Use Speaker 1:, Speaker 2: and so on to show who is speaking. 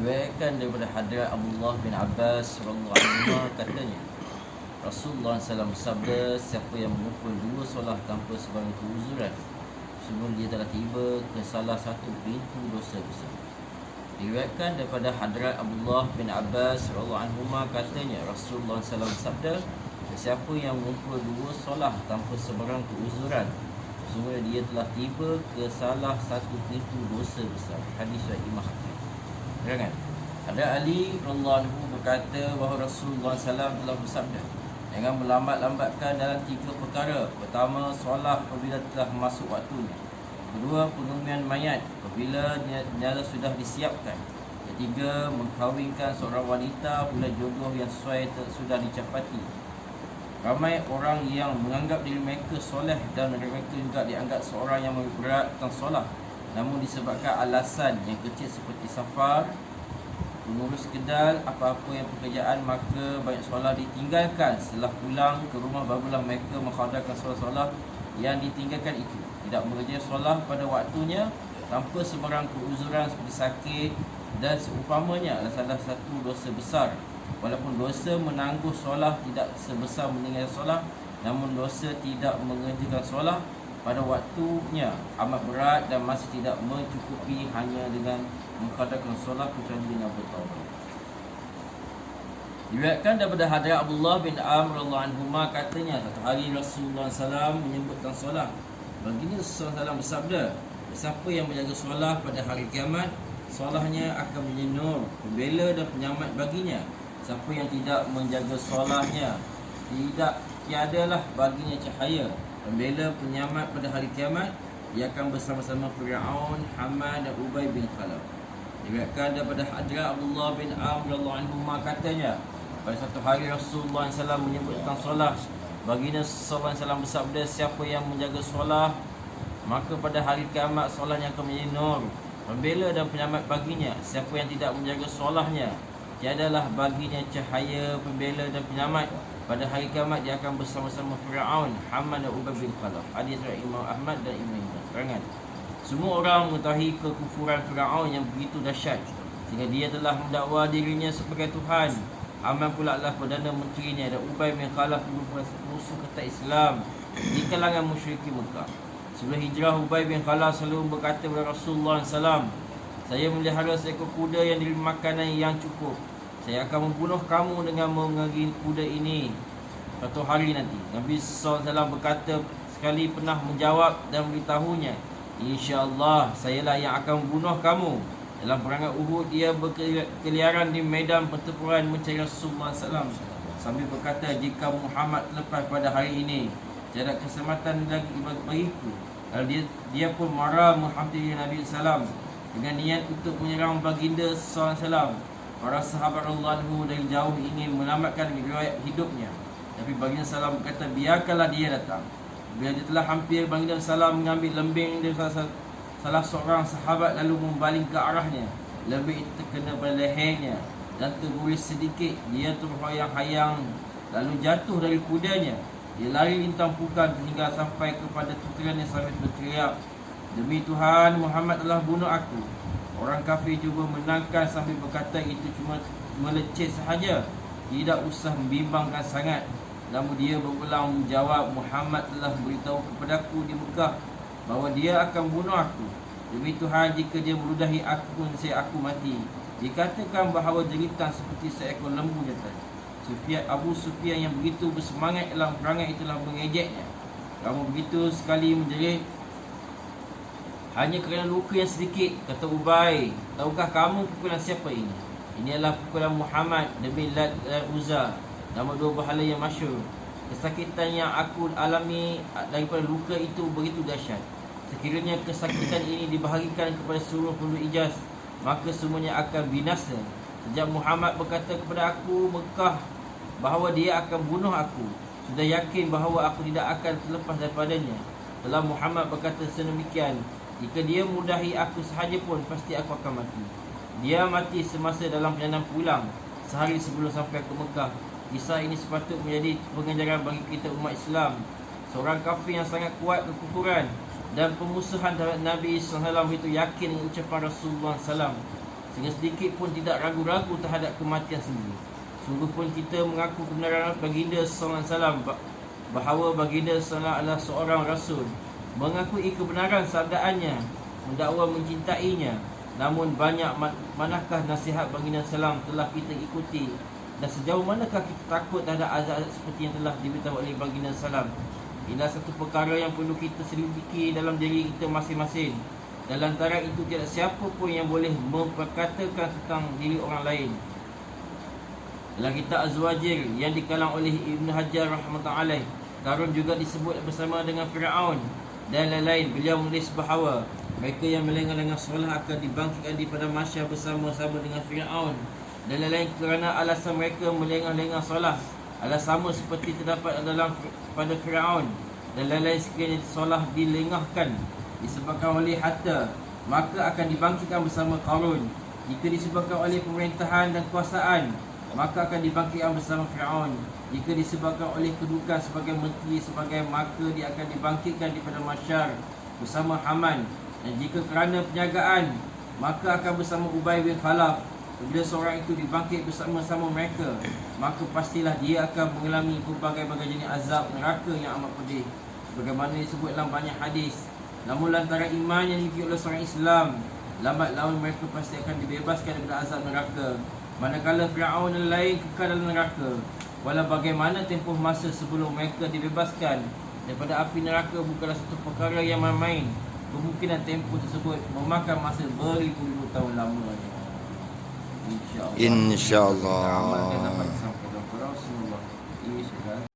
Speaker 1: Diriwayatkan daripada Hadrat Abdullah bin Abbas radhiyallahu anhu katanya, Rasulullah SAW bersabda, siapa yang mengumpul dua solah tanpa sebarang keuzuran, sebelum dia telah tiba ke salah satu pintu dosa besar. Diriwayatkan daripada Hadrat Abdullah bin Abbas radhiyallahu anhu katanya, Rasulullah SAW bersabda, siapa yang mengumpul dua solah tanpa sebarang keuzuran, sesungguhnya dia telah tiba ke salah satu pintu dosa besar. Hadis riwayat Imam Hakim. Jangan. Ada Ali radhiyallahu anhu berkata bahawa Rasulullah SAW telah bersabda, jangan melambat-lambatkan dalam tiga perkara. Pertama, solat apabila telah masuk waktunya. Kedua, penumian mayat apabila jenazah sudah disiapkan. Ketiga, mengkahwinkan seorang wanita apabila jodoh yang sesuai sudah dicapati. Ramai orang yang menganggap diri mereka soleh dan mereka juga dianggap seorang yang berat tentang solat, namun disebabkan alasan yang kecil seperti safar, mengurus kedal, apa-apa yang pekerjaan, maka banyak solat ditinggalkan. Setelah pulang ke rumah barulah mereka menghadarkan solat-solat yang ditinggalkan itu. Tidak mengerjakan solat pada waktunya tanpa sebarang keuzuran seperti sakit dan seumpamanya adalah salah satu dosa besar. Walaupun dosa menangguh solat tidak sebesar meninggalkan solat, namun dosa tidak mengerjakan solat pada waktunya amat berat dan masih tidak mencukupi hanya dengan mengqadakan solat kecuali dengan bertaubat. Diriwayatkan daripada Hadrat Abdullah bin Amr radhiyallahu anhu katanya, satu hari Rasulullah SAW menyebutkan solat. Baginda Rasulullah SAW bersabda, siapa yang menjaga solat pada hari kiamat, solatnya akan menjadi nur, pembela dan penyelamat baginya. Siapa yang tidak menjaga solatnya, tiadalah baginya cahaya, pembela penyelamat pada hari kiamat. Dia akan bersama-sama Fir'aun, Haman dan Ubay bin Khalaf. Diriwayatkan daripada Hadrat Abdullah bin Amr radhiyallahu anhu katanya, pada satu hari Rasulullah SAW menyebut tentang solat. Baginda SAW bersabda, siapa yang menjaga solat, maka pada hari kiamat solatnya akan menjadi nur, pembela dan penyelamat baginya. Siapa yang tidak menjaga solatnya, tiadalah baginya cahaya, pembela dan penyelamat. Pada hari kiamat dia akan bersama-sama Fir'aun, Haman dan Ubay bin Khalaf. Hadis riwayat Imam Ahmad dan Ibn Hibban. Terangan, semua orang mengetahui kekufuran Fir'aun yang begitu dahsyat sehingga dia telah mendakwa dirinya sebagai Tuhan. Haman pula adalah Perdana Menterinya, dan Ubay bin Khalaf merupakan musuh ketat Islam di kalangan musyrikin Mekah. Sebelum hijrah, Ubay bin Khalaf selalu berkata kepada Rasulullah SAW, saya melihara seekor kuda yang diberi makanan yang cukup. Saya akan membunuh kamu dengan mengeri kuda ini satu hari nanti. Nabi SAW berkata sekali pernah menjawab dan memberitahunya, InsyaAllah sayalah yang akan membunuh kamu. Dalam perangan Uhud, dia berkeliaran di medan pertempuran mencari Rasulullah SAW sambil berkata, jika Muhammad lepas pada hari ini, tiada kesempatan lagi bagiku. Lalu dia pun marah menghampiri Nabi SAW dengan niat untuk menyerang baginda SAW. Para sahabat radhiyallahu anhu dari jauh ingin menyelamatkan riwayat hidupnya, tapi baginda SAW berkata, biarkanlah dia datang. Bila dia telah hampir, baginda SAW mengambil lembing dari salah seorang sahabat lalu membaling ke arahnya. Lembing itu terkena pada lehernya dan terguris sedikit. Dia terhayang-hayang lalu jatuh dari kudanya. Dia lari lintang pukul hingga sampai kepada tukirannya sambil berteriak, demi Tuhan, Muhammad telah bunuh aku. Orang kafir juga menangkan sambil berkata, itu cuma meleceh sahaja, tidak usah membimbangkan sangat. Namun dia berulang menjawab, Muhammad telah beritahu kepadaku di Mekah bahawa dia akan bunuh aku. Demi Tuhan, jika dia meludahi aku pun aku mati. Dikatakan bahawa jeritan seperti seekor lembu jantan. Abu Sufyan yang begitu bersemangat dalam perangai itulah mengejeknya. Kamu begitu sekali menjerit hanya kerana luka yang sedikit. Kata Ubay, tahukah kamu pukulan siapa ini? Ini adalah pukulan Muhammad demi Lat dan Uzza, nama dua berhala yang masyhur. Kesakitan yang aku alami daripada luka itu begitu dahsyat. Sekiranya kesakitan ini dibahagikan kepada seluruh penduduk Hijaz, maka semuanya akan binasa. Sejak Muhammad berkata kepada aku Mekah bahawa dia akan bunuh aku, sudah yakin bahawa aku tidak akan terlepas daripadanya. Setelah Muhammad berkata sedemikian, jika dia mudahi aku sahaja pun, pasti aku akan mati. Dia mati semasa dalam perjalanan pulang, sehari sebelum sampai ke Mekah. Kisah ini sepatutnya menjadi pengajaran bagi kita umat Islam. Seorang kafir yang sangat kuat kekufuran dan pemusuhan terhadap Nabi SAW itu yakin dengan ucapan Rasulullah SAW, sehingga sedikit pun tidak ragu-ragu terhadap kematian sendiri. Sungguh pun kita mengaku kebenaran baginda sallallahu alaihi wasallam, bahawa baginda sallallahu adalah seorang rasul, mengakui kebenaran sabdaannya, mendakwa mencintainya. Namun banyak manakah nasihat baginda sallallahu telah kita ikuti, dan sejauh manakah kita takut terhadap azab seperti yang telah diberitahu oleh baginda sallallahu. Inilah satu perkara yang perlu kita selidiki dalam diri kita masing-masing. Dan lantaran itu tidak siapa pun yang boleh memperkatakan tentang diri orang lain. Dalam kitab Az-Zawajir yang dikalang oleh Ibn Hajar rahmatullahi alaih, Qarun juga disebut bersama dengan Fir'aun dan lain-lain. Beliau menulis bahawa mereka yang melengah-lengah solat akan dibangkitkan di pada mahsyar bersama-sama dengan Fir'aun dan lain-lain, kerana alasan mereka melengah-lengah solat adalah sama seperti terdapat dalam pada Fir'aun dan lain-lain. Sekiranya solat dilengahkan disebabkan oleh harta, maka akan dibangkitkan bersama Qarun. Jika disebabkan oleh pemerintahan dan kuasaan, maka akan dibangkitkan bersama Fir'aun. Jika disebabkan oleh kedudukan sebagai menteri maka dia akan dibangkitkan di pada mahsyar bersama Haman. Dan jika kerana perniagaan, maka akan bersama Ubay bin Khalaf. Bila seorang itu dibangkit bersama-sama mereka, maka pastilah dia akan mengalami berbagai-bagai jenis azab neraka yang amat pedih, bagaimana disebut dalam banyak hadis. Namun lantaran iman yang dimiliki oleh seorang Islam, lambat laun mereka pasti akan dibebaskan daripada azab neraka, manakala Fir'aun dan lain kekal dalam neraka. Walau bagaimana tempoh masa sebelum mereka dibebaskan daripada api neraka bukanlah satu perkara yang main-main. Kemungkinan tempoh tersebut memakan masa beribu-ribu tahun lamanya. InsyaAllah.
Speaker 2: InsyaAllah.
Speaker 1: Amalkan dapat sampai kepada Rasulullah.